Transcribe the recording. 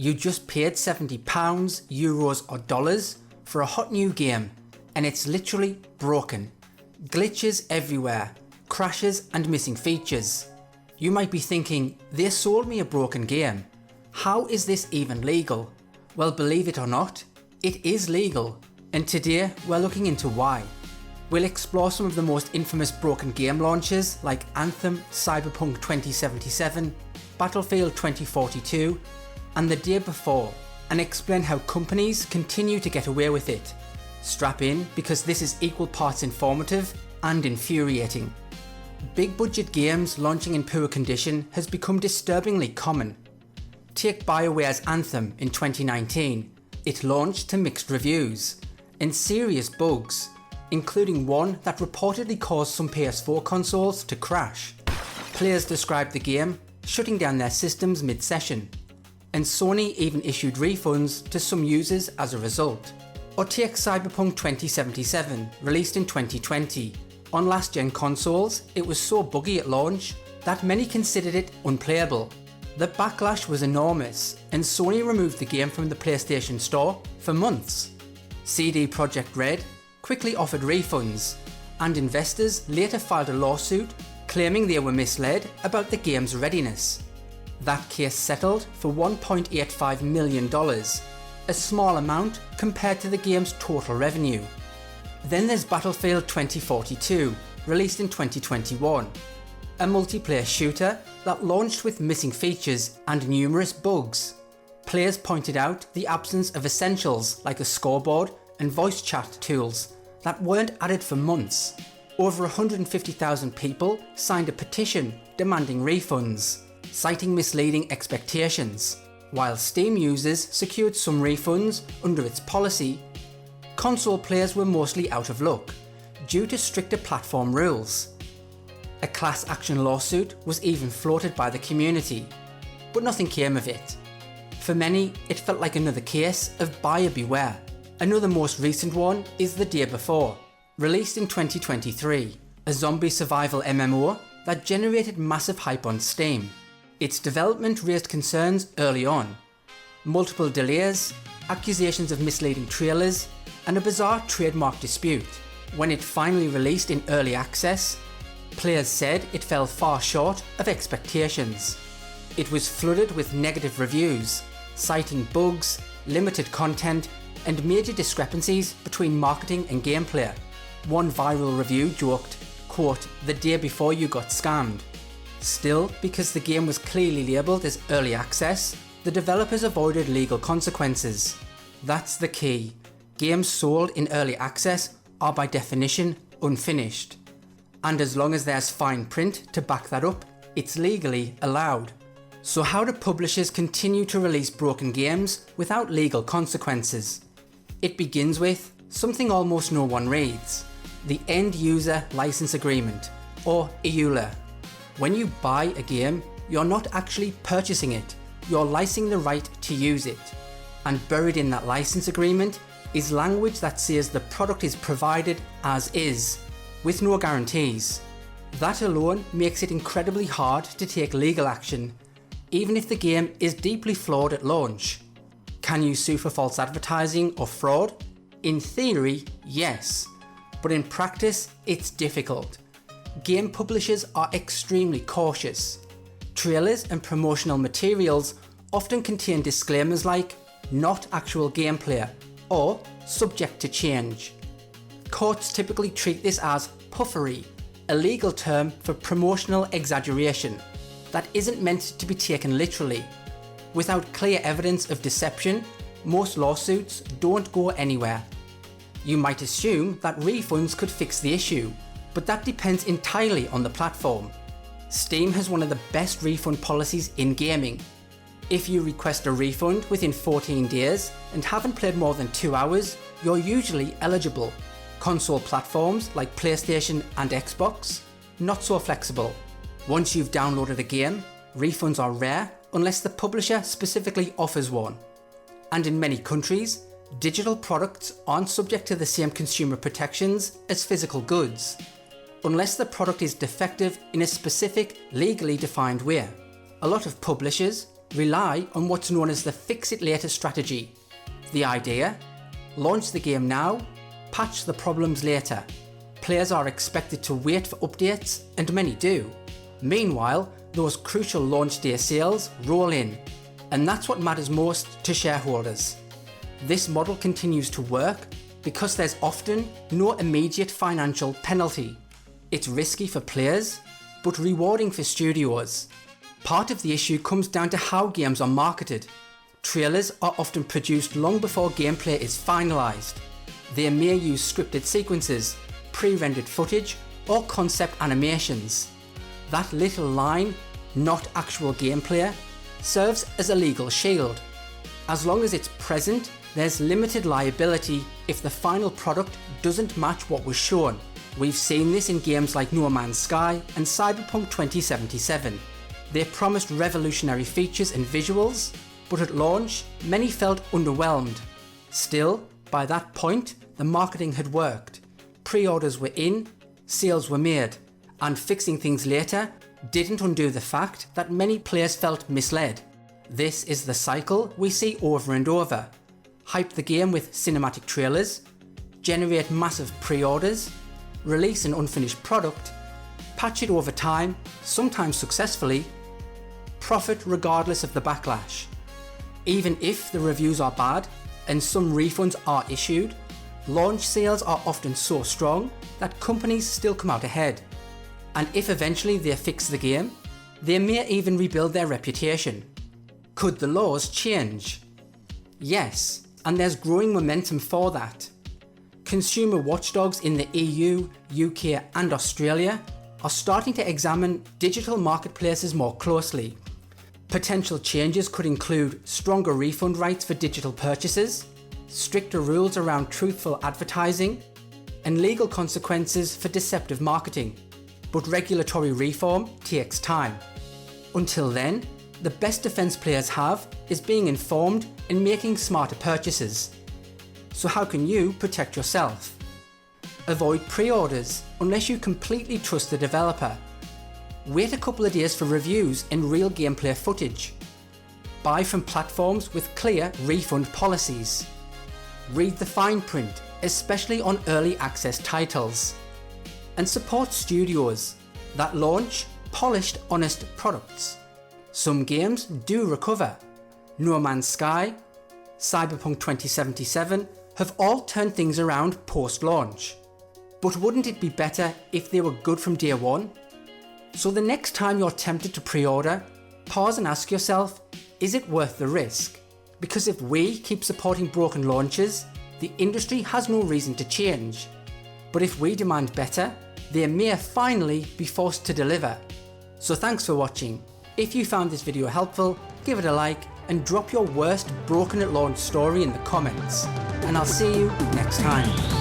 You just paid £70, euros or dollars for a hot new game, and it's literally broken. Glitches everywhere, crashes and missing features. You might be thinking, they sold me a broken game. How is this even legal? Well, believe it or not, it is legal, and today we're looking into why. We'll explore some of the most infamous broken game launches like Anthem, Cyberpunk 2077, Battlefield 2042, and the day before, and explain how companies continue to get away with it. Strap in, because this is equal parts informative and infuriating. Big budget games launching in poor condition has become disturbingly common. Take BioWare's Anthem in 2019. It launched to mixed reviews and serious bugs, including one that reportedly caused some PS4 consoles to crash. Players described the game shutting down their systems mid-session, and Sony even issued refunds to some users as a result. Or take Cyberpunk 2077, released in 2020. On last-gen consoles, it was so buggy at launch that many considered it unplayable. The backlash was enormous, and Sony removed the game from the PlayStation Store for months. CD Projekt Red quickly offered refunds, and investors later filed a lawsuit claiming they were misled about the game's readiness. That case settled for $1.85 million, a small amount compared to the game's total revenue. Then there's Battlefield 2042, released in 2021, a multiplayer shooter that launched with missing features and numerous bugs. Players pointed out the absence of essentials like a scoreboard and voice chat tools that weren't added for months. Over 150,000 people signed a petition demanding refunds, citing misleading expectations. While Steam users secured some refunds under its policy, console players were mostly out of luck due to stricter platform rules. A class action lawsuit was even floated by the community, but nothing came of it. For many, it felt like another case of buyer beware. Another most recent one is The Day Before, released in 2023, a zombie survival MMO that generated massive hype on Steam. Its development raised concerns early on. Multiple delays, accusations of misleading trailers, and a bizarre trademark dispute. When it finally released in early access, players said it fell far short of expectations. It was flooded with negative reviews, citing bugs, limited content, and major discrepancies between marketing and gameplay. One viral review joked, quote, "The day before you got scammed." Still, because the game was clearly labelled as early access, the developers avoided legal consequences. That's the key. Games sold in early access are by definition unfinished. And as long as there's fine print to back that up, it's legally allowed. So how do publishers continue to release broken games without legal consequences? It begins with something almost no one reads: the End User License Agreement, or EULA. When you buy a game, you're not actually purchasing it, you're licensing the right to use it. And buried in that license agreement is language that says the product is provided as is, with no guarantees. That alone makes it incredibly hard to take legal action, even if the game is deeply flawed at launch. Can you sue for false advertising or fraud? In theory, yes, but in practice, it's difficult. Game publishers are extremely cautious. Trailers and promotional materials often contain disclaimers like "not actual gameplay" or "subject to change." Courts typically treat this as puffery, a legal term for promotional exaggeration that isn't meant to be taken literally. Without clear evidence of deception, most lawsuits don't go anywhere. You might assume that refunds could fix the issue, but that depends entirely on the platform. Steam has one of the best refund policies in gaming. If you request a refund within 14 days and haven't played more than 2 hours, you're usually eligible. Console platforms like PlayStation and Xbox, not so flexible. Once you've downloaded a game, refunds are rare unless the publisher specifically offers one. And in many countries, digital products aren't subject to the same consumer protections as physical goods, unless the product is defective in a specific, legally defined way. A lot of publishers, rely on what's known as the fix-it-later strategy. The idea? Launch the game now, patch the problems later. Players are expected to wait for updates, and many do. Meanwhile, those crucial launch day sales roll in, and that's what matters most to shareholders. This model continues to work because there's often no immediate financial penalty. It's risky for players, but rewarding for studios. Part of the issue comes down to how games are marketed. Trailers are often produced long before gameplay is finalised. They may use scripted sequences, pre-rendered footage, or concept animations. That little line, "not actual gameplay," serves as a legal shield. As long as it's present, there's limited liability if the final product doesn't match what was shown. We've seen this in games like No Man's Sky and Cyberpunk 2077. They promised revolutionary features and visuals, but at launch, many felt underwhelmed. Still, by that point, the marketing had worked. Pre-orders were in, sales were made, and fixing things later didn't undo the fact that many players felt misled. This is the cycle we see over and over. Hype the game with cinematic trailers, generate massive pre-orders, release an unfinished product, patch it over time, sometimes successfully, profit regardless of the backlash. Even if the reviews are bad and some refunds are issued, launch sales are often so strong that companies still come out ahead. And if eventually they fix the game, they may even rebuild their reputation. Could the laws change? Yes, and there's growing momentum for that. Consumer watchdogs in the EU, UK and Australia are starting to examine digital marketplaces more closely. Potential changes could include stronger refund rights for digital purchases, stricter rules around truthful advertising, and legal consequences for deceptive marketing. But regulatory reform takes time. Until then, the best defense players have is being informed and making smarter purchases. So how can you protect yourself? Avoid pre-orders unless you completely trust the developer. Wait a couple of days for reviews and real gameplay footage. Buy from platforms with clear refund policies. Read the fine print, especially on early access titles. And support studios that launch polished, honest products. Some games do recover. No Man's Sky, Cyberpunk 2077 have all turned things around post-launch. But wouldn't it be better if they were good from day one? So the next time you're tempted to pre-order, pause and ask yourself, is it worth the risk? Because if we keep supporting broken launches, the industry has no reason to change. But if we demand better, they may finally be forced to deliver. So thanks for watching. If you found this video helpful, give it a like and drop your worst broken at launch story in the comments. And I'll see you next time.